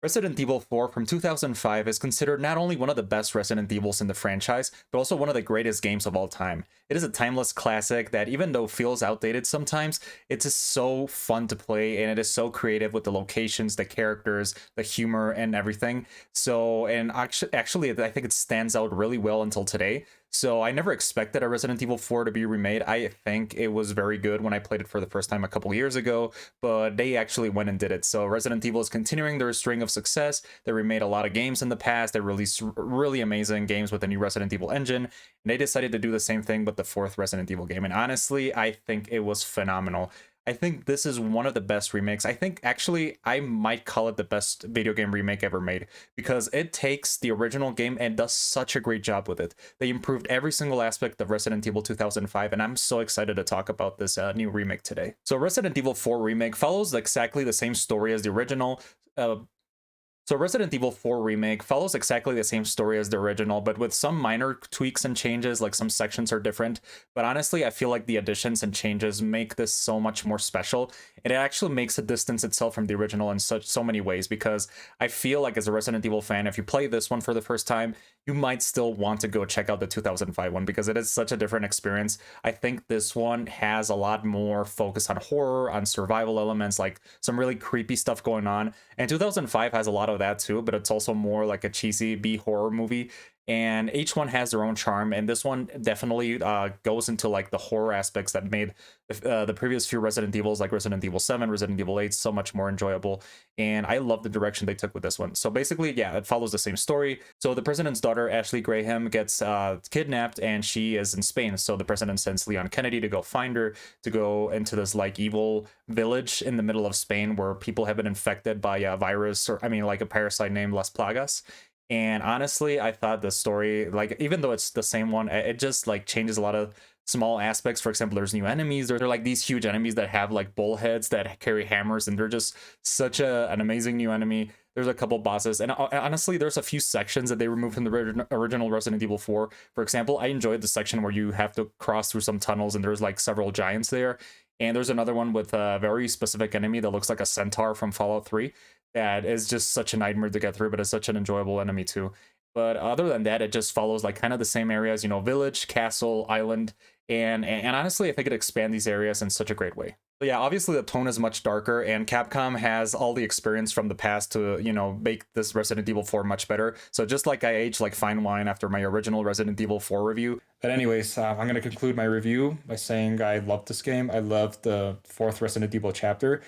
Resident Evil 4 from 2005 is considered not only one of the best Resident Evils in the franchise, but also one of the greatest games of all time. It is a timeless classic that, even though feels outdated sometimes, it's just so fun to play, and it is so creative with the locations, the characters, the humor, and everything. So, and actually, I think it stands out really well until today. So I never expected a Resident Evil 4 to be remade. I think it was very good when I played it for the first time a couple years ago, but they actually went and did it. So Resident Evil is continuing their string of success. They remade a lot of games in the past. They released really amazing games with the new Resident Evil engine, and they decided to do the same thing with the fourth Resident Evil game. And honestly, I think it was phenomenal. I think this is one of the best remakes. I think actually I might call it the best video game remake ever made, because it takes the original game and does such a great job with it. They improved every single aspect of Resident Evil 2005, and I'm so excited to talk about this new remake today. So Resident Evil 4 Remake follows exactly the same story as the original. So Resident Evil 4 Remake follows exactly the same story as the original, but with some minor tweaks and changes, like some sections are different. But honestly, I feel like the additions and changes make this so much more special. And it actually makes it distance itself from the original in so many ways, because I feel like as a Resident Evil fan, if you play this one for the first time, you might still want to go check out the 2005 one, because it is such a different experience. I think this one has a lot more focus on horror, on survival elements, like some really creepy stuff going on. And 2005 has a lot of that too, but it's also more like a cheesy B horror movie. And each one has their own charm, and this one definitely goes into like the horror aspects that made the previous few Resident Evils, like Resident Evil 7, Resident Evil 8, so much more enjoyable. And I love the direction they took with this one. So basically, yeah, it follows the same story. So the president's daughter, Ashley Graham, gets kidnapped, and she is in Spain. So the president sends Leon Kennedy to go find her, to go into this like evil village in the middle of Spain where people have been infected by a virus, or I mean like a parasite named Las Plagas. And honestly, I thought the story, like, even though it's the same one, it just like changes a lot of small aspects. For example, there's new enemies. They're like these huge enemies that have like bullheads that carry hammers, and they're just such an amazing new enemy. There's a couple bosses, and honestly, there's a few sections that they removed from the original Resident Evil 4. For example, I enjoyed the section where you have to cross through some tunnels, and there's like several giants there. And there's another one with a very specific enemy that looks like a centaur from Fallout 3 that is just such a nightmare to get through, but it's such an enjoyable enemy too. But other than that, it just follows like kind of the same areas, you know, village, castle, island, and honestly, I think it expands these areas in such a great way. But yeah, obviously the tone is much darker, and Capcom has all the experience from the past to, you know, make this Resident Evil 4 much better. So just like I aged like fine wine after my original Resident Evil 4 review. But anyways, I'm going to conclude my review by saying I love this game. I love the fourth Resident Evil chapter.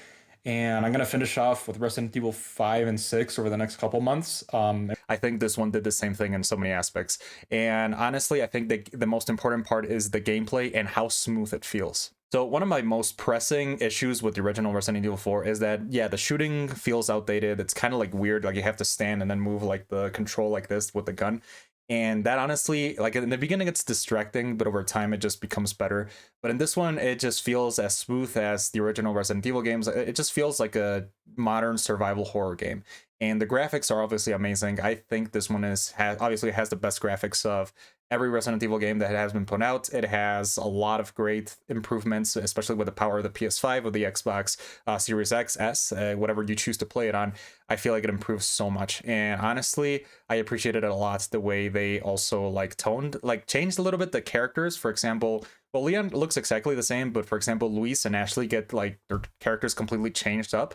And I'm going to finish off with Resident Evil 5 and 6 over the next couple months. I think this one did the same thing in so many aspects. And honestly, I think the most important part is the gameplay and how smooth it feels. So one of my most pressing issues with the original Resident Evil 4 is that, yeah, the shooting feels outdated. It's kind of like weird, like you have to stand and then move like the control like this with the gun. And that honestly, like in the beginning, it's distracting, but over time, it just becomes better. But in this one, it just feels as smooth as the original Resident Evil games. It just feels like a modern survival horror game. And the graphics are obviously amazing. I think this one obviously has the best graphics of every Resident Evil game that has been put out. It has a lot of great improvements, especially with the power of the PS5 or the Xbox Series X, S, whatever you choose to play it on. I feel like it improves so much. And honestly, I appreciated it a lot, the way they also like changed a little bit the characters. For example, well, Leon looks exactly the same, but for example, Luis and Ashley get like their characters completely changed up.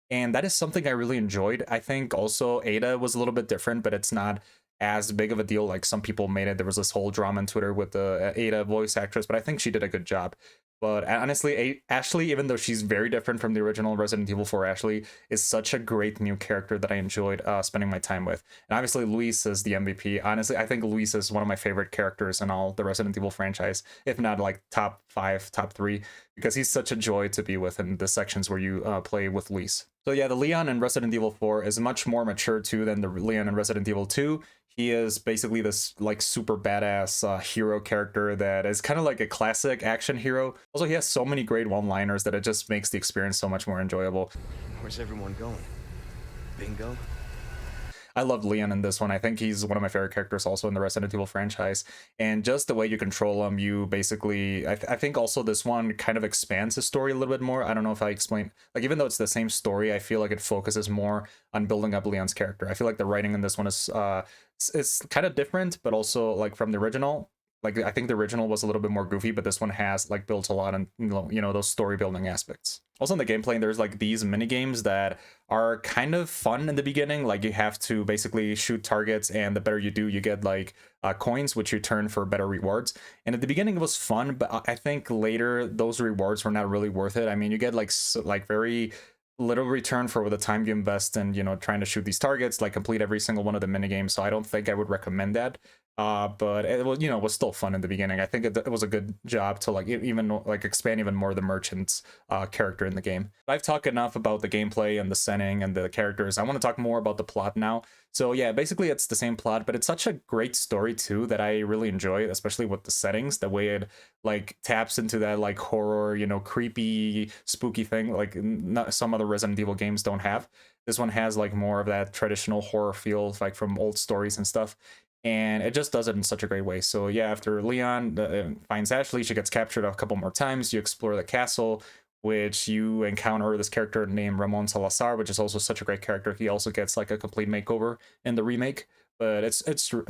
And that is something I really enjoyed. I think also Ada was a little bit different, but it's not as big of a deal like some people made it. There was this whole drama on Twitter with the Ada voice actress, but I think she did a good job. But honestly, Ashley, even though she's very different from the original Resident Evil 4 Ashley, is such a great new character that I enjoyed spending my time with. And obviously, Luis is the MVP. Honestly, I think Luis is one of my favorite characters in all the Resident Evil franchise, if not like top 5, top 3, because he's such a joy to be with in the sections where you play with Luis. So yeah, the Leon in Resident Evil 4 is much more mature too than the Leon in Resident Evil 2. He is basically this like super badass hero character that is kind of like a classic action hero. Also, he has so many great one-liners that it just makes the experience so much more enjoyable. Where's everyone going? Bingo? I love Leon in this one. I think he's one of my favorite characters also in the Resident Evil franchise. And just the way you control him, you basically, I think also this one kind of expands the story a little bit more. I don't know if I explained, like, even though it's the same story, I feel like it focuses more on building up Leon's character. I feel like the writing in this one is kind of different, but also like from the original. Like I think the original was a little bit more goofy, but this one has like built a lot on those story building aspects. Also in the gameplay, there's like these mini games that are kind of fun in the beginning. Like you have to basically shoot targets, and the better you do, you get like coins, which you turn for better rewards. And at the beginning, it was fun, but I think later those rewards were not really worth it. I mean, you get like very little return for the time you invest in trying to shoot these targets, like complete every single one of the mini games. So I don't think I would recommend that. But it was was still fun in the beginning. I think it was a good job to like even like expand even more the merchant's character in the game. I've talked enough about the gameplay and the setting and the characters. I want to talk more about the plot now. So yeah, basically it's the same plot, but it's such a great story too that I really enjoy, especially with the settings, the way it like taps into that like horror, creepy, spooky thing like not, some other Resident Evil games don't have. This one has like more of that traditional horror feel, like from old stories and stuff, and it just does it in such a great way. So yeah, after Leon finds Ashley, she gets captured a couple more times. You explore the castle, which you encounter this character named Ramon Salazar, which is also such a great character. He also gets like a complete makeover in the remake, but it's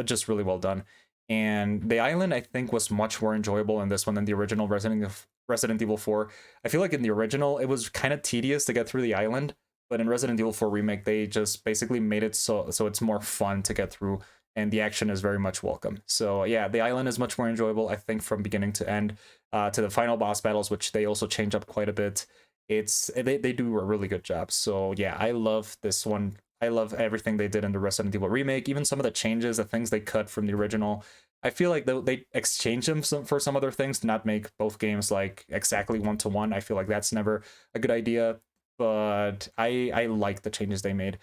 just really well done. And the island, I think, was much more enjoyable in this one than the original Resident Evil 4. I feel like in the original, it was kind of tedious to get through the island, but in Resident Evil 4 Remake, they just basically made it so it's more fun to get through, and the action is very much welcome. So yeah, the island is much more enjoyable, I think, from beginning to end. To the final boss battles, which they also change up quite a bit. They do a really good job. So yeah, I love this one. I love everything they did in the Resident Evil Remake, even some of the changes, the things they cut from the original. I feel like they exchange them for some other things to not make both games like exactly one-to-one. I feel like that's never a good idea, but I like the changes they made.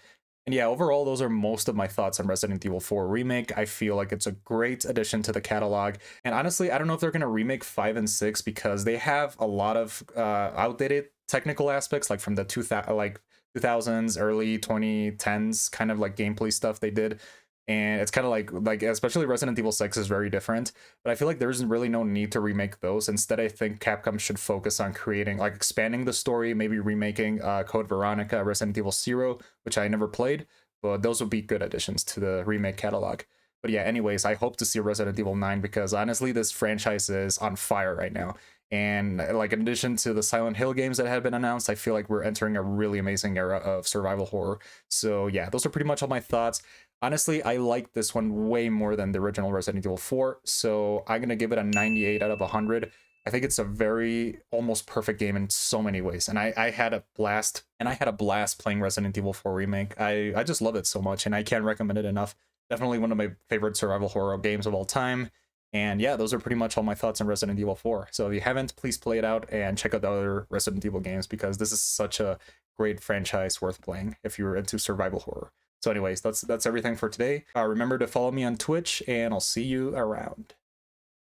And yeah, overall, those are most of my thoughts on Resident Evil 4 Remake. I feel like it's a great addition to the catalog. And honestly, I don't know if they're going to remake 5 and 6 because they have a lot of outdated technical aspects, like from the 2000s, early 2010s kind of like gameplay stuff they did. And it's kind of like especially Resident Evil 6 is very different, but I feel like there's really no need to remake those. Instead, I think Capcom should focus on creating, like, expanding the story, maybe remaking Code Veronica, Resident Evil 0, which I never played, but those would be good additions to the remake catalog. But yeah, anyways, I hope to see Resident Evil 9 because honestly, this franchise is on fire right now. And like in addition to the Silent Hill games that have been announced, I feel like we're entering a really amazing era of survival horror. So yeah, those are pretty much all my thoughts. Honestly, I like this one way more than the original Resident Evil 4, so I'm gonna give it a 98 out of 100. I think it's a very almost perfect game in so many ways, and I had a blast. And I had a blast playing Resident Evil 4 Remake. I just love it so much, and I can't recommend it enough. Definitely one of my favorite survival horror games of all time. And yeah, those are pretty much all my thoughts on Resident Evil 4. So if you haven't, please play it out and check out the other Resident Evil games because this is such a great franchise worth playing if you're into survival horror. So anyways, that's everything for today. Remember to follow me on Twitch, and I'll see you around.